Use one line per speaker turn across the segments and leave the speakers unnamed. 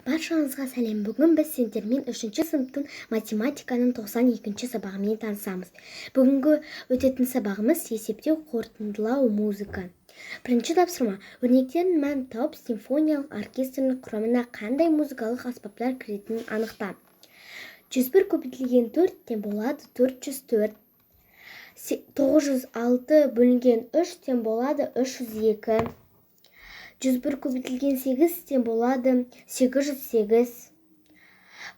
Баршаңызға сәлем. Бүгін біз сендермен 3-ші сыныптың математиканың 92-ші сабағымен танысамыз. Бүгінгі өтетін сабағымыз есептеу, қорытындылау, музыка. Бірінші тапсырма. Өрнектерін мән тауып, симфониялық оркестрінің құрамына қандай музыкалық аспаптар кіретінін анықта. 101 көбейтілген 4 тең болады 404. 906 бөлінген 3 тең болады 302. 101 көбейтілген 8 тең болады 808.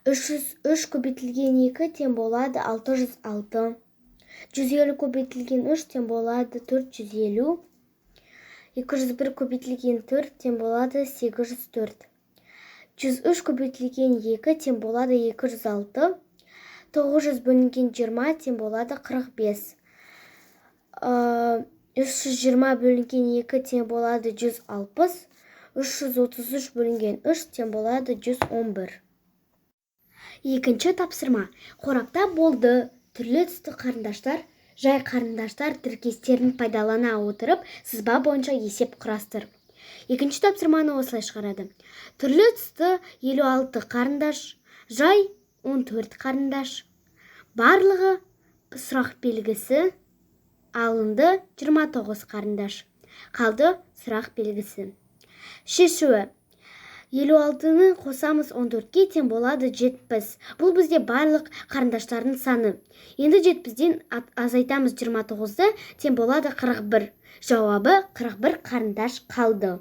303 көбейтілген 2 тең болады 606. 150 көбейтілген 3 тең болады 450. 201 көбейтілген 4 тең болады 804. 103 көбейтілген 2 тең болады 206. 900 бөлінген 20 тең болады 45. 320 бөлінген 2 тең болады 160. 333 бөлінген 3 тең болады 111. Екінші тапсырма. Қорапта болды. Түрлі түсті қарындаштар, жай қарындаштар тіркестерін пайдалана отырып, сызба бойынша есеп құрастыр. Екінші тапсырманы осылай шығарады. Түрлі түсті 56 қарындаш, жай 14 қарындаш. Барлығы сұрақ белгісі алынды 29 қарындаш. Қалды сұрақ белгісі. Шешуі. 56-ны қосамыз 14-ке тең болады 70. Бұл бізде барлық қарындаштардың саны. Енді 70-ден азайтамыз 29-ды, тең болады 41. Жауабы 41 қарындаш қалды.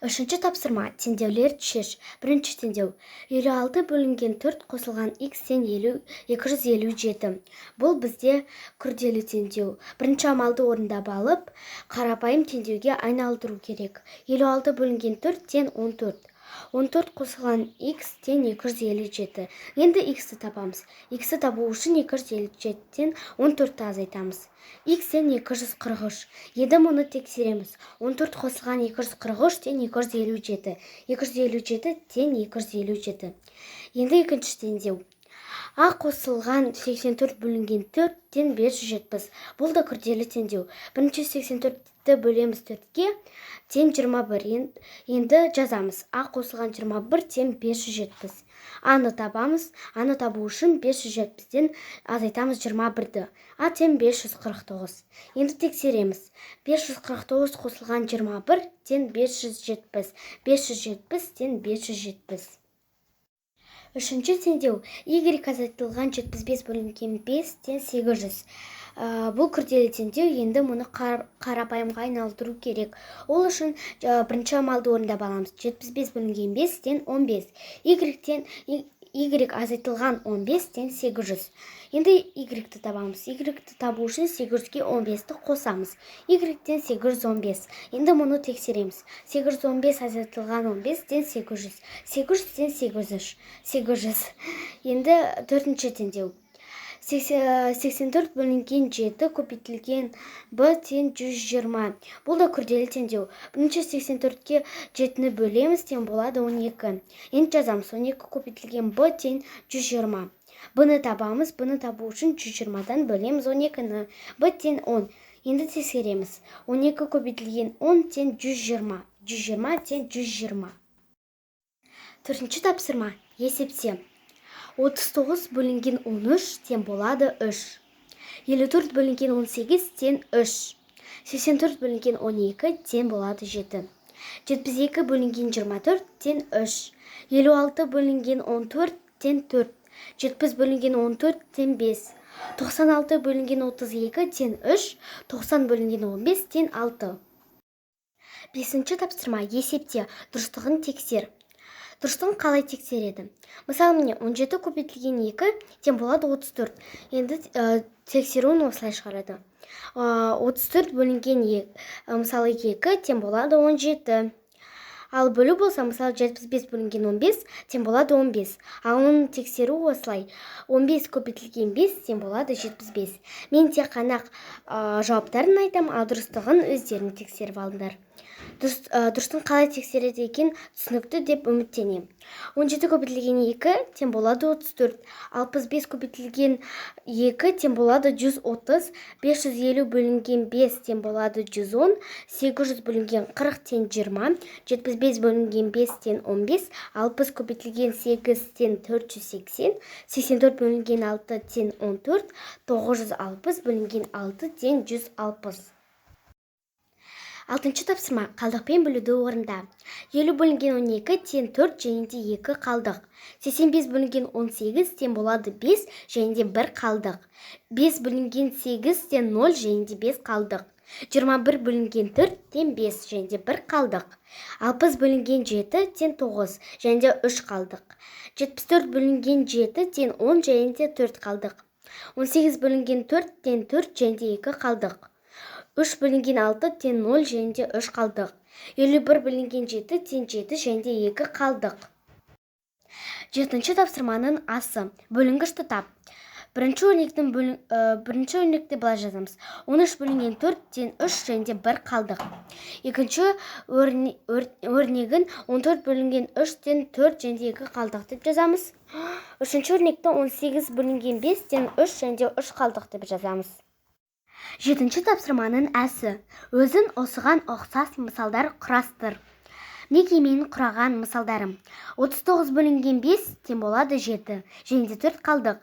Үшінші тапсырма. Теңдеулерді шеш. Бірінші теңдеу. 56 бөлінген 4 қосылған x тең 257. Бұл бізде күрделі теңдеу. Бірінші амалды орындап алып, қарапайым теңдеуге айналдыру керек. 56 бөлінген 4 тең 14. 14 қосылған x тең 257. Енді x-ті табамыз. X-ті табу үшін 257-тен 14-ті азайтамыз. X тең 243. Енді мұны тексереміз. 14 қосылған 243 тең 257. 257 тең 257. Енді екінші теңдеу. А қосылған 84 бөлінген 4 тең 570. Бұл да күрделі теңдеу. Бірінші 84-ті бөлеміз 4-ке тең 21. Енді жазамыз. А қосылған 21 тең 570. Аны табамыз. Аны табу үшін 570-ден азайтамыз 21-ді. А тең 549. Енді тексереміз. 549 қосылған 21 тең 570. 570 тең 570. Үшінші теңдеу. Y азайтылған 75 бөлінген 5 тең 800. Бұл күрделі теңдеу, енді мұны қарапайымға айналдыру керек. Ол үшін бірінші амалды орындап аламыз. 75 бөлінген 5 тең 15. Y азайтылған 15 тең 800. Енді Y-ті табамыз. Y-ті табу үшін 800-ге 15-ті қосамыз. Y-тен 815. Енді мұны тексереміз. 815 азайтылған 15 тең 800. 800 тең 800. 800. Енді төртінші теңдеу. 84 бөлінген 7 көбейтілген b тең 120. Бұл да күрделі теңдеу. Бірінші 84-ке 7-ні бөлеміз тең болады 12. Енді жазамыз. 12 көбейтілген b тең 120. Бұны табамыз. Бұны табу үшін 120-дан бөлеміз 12-ні. b тең 10. Енді тексереміз. 12 көбейтілген 10 тең 120. 120 тең 120. Төртінші тапсырма. Есепте. 39 бөлінген 13 тең болады 3. 54 бөлінген 18 тең 3. 84 бөлінген 12 тең болады 7. 72 бөлінген 24 тең 3. 56 бөлінген 14 тең 4. 70 бөлінген 14 тең 5. 96 бөлінген 32 тең 3. 90 бөлінген 15 тең 6. Бесінші тапсырма. Есепте. Дұрыстығын тексер. Дұрыстығын қалай тексереді? Мысалы, міне 17 көбейтілген 2 тең болады 34. Енді тексеруін осылай шығарады. 34 бөлінген 2, мысалы 2 тең болады 17. Ал бөлу болса, мысалы 75 бөлінген 15 тең болады 15. Ал оның тексеру осылай. 15 көбейтілген 5 тең болады 75. Мен тек қана жауаптарын айтам, ал дұрыстығын өздерің тексеріп алыңдар. дұрыстың қалай тексереді екен түсінікті деп үміттенемін. 17 көбейтілген 2 тең болады 34. 65 көбейтілген 2 тең болады 130. 550 бөлінген 5 тең болады 110. 800 бөлінген 40 тең 20. 75 бөлінген 5 тең 15. 60 көбейтілген 8 тең 480. 84 бөлінген 6 тең 14. 960 бөлінген 6 тең 160. Алтыншы тапсырма. Қалдықпен бөлуді орында. 50 бөлінген 12 тең 4 және де 2 қалдық. 85 бөлінген 18 тең болады 5 және де 1 қалдық. 5 бөлінген 8 тең 0 және де 5 қалдық. 21 бөлінген 4 тең 5 және де 1 қалдық. 60 бөлінген 7 тең 9 және де 3 қалдық. 74 бөлінген 7 тең 10 және де 4 қалдық. 18 бөлінген 4 тең 4 және де 2 қалдық. 3 бөлінген 6 тең 0 және де 3 қалдық. 51 бөлінген 7 тең 7 және де 2 қалдық. 7-ші тапсырманың асы. Бөлінгішті тап. Бірінші өрнекті былай жазамыз. 13 бөлінген 4 тең 3 және де 1 қалдық. Екінші өрнегін 14 бөлінген 3 тең 4 және де 2 қалдық деп жазамыз. Үшінші өрнекті 18 бөлінген 5 тең 3 және де 3 қалдық деп жазамыз. 7-ші тапсырманың әсі. Өзін осыған ұқсас мысалдар құрастыр. Мекеменің құраған мысалдарым. 39 бөлінген 5 тең болады 7 және де 4 қалдық.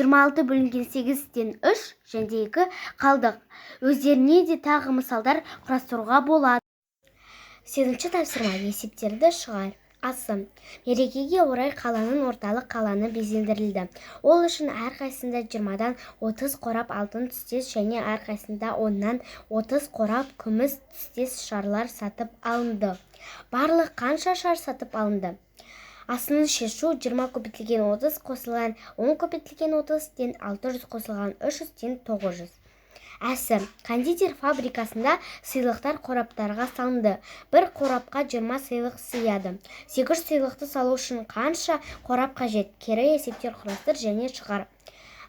26 бөлінген 8 тең 3 және де 2 қалдық. Өздеріне де тағы мысалдар құрастыруға болады. 8-ші тапсырма. Есептерді шығар. Асы. Мерекеге орай қаланың орталық қаланы безендірілді. Ол үшін әрқайсында 20-дан 30 қорап алтын түстес және әрқайсында 10-нан 30 қорап күміс түстес шарлар сатып алынды. Барлық қанша шар сатып алынды? Асының шешу. 20 көбейтілген 30 қосылған 10 көбейтілген 30 тең 600 қосылған 300 тең 900. Әсі. Кондитер фабрикасында сыйлықтар қораптарға салынды. Бір қорапқа 20 сыйлық сыяды. 8 сыйлықты салу үшін қанша қорап қажет? Кері есептер құрастыр және шығар.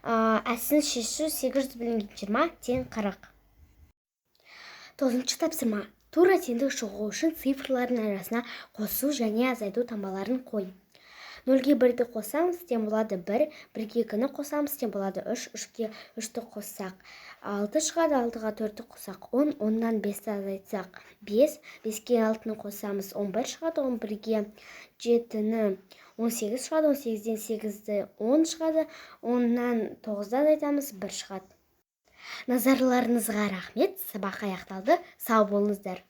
Әсін шешу. 800 бөлінген 20 тең 40. 9-ші тапсырма. Тура теңдік шығу үшін цифрлардың арасына қосу және азайту таңбаларын қой. 0-ге 1-ді қосамыз, тең болады 1, 1-ге 2-ні қосамыз, тең болады 3, 3-ге 3-ті қоссақ 6 шығады, 6-ға 4-ті қоссақ 10, 10-нан 5-ті азайтсақ 5, 5-ге 6-ны қосамыз 11 шығады, 11-ге 7-ні 18 шығады, 18-ден 8-ді 10 шығады, 10-нан 9-ды азайтамыз 1 шығады. Назарларыңызға рахмет, сабақ аяқталды, сау болыңыздар.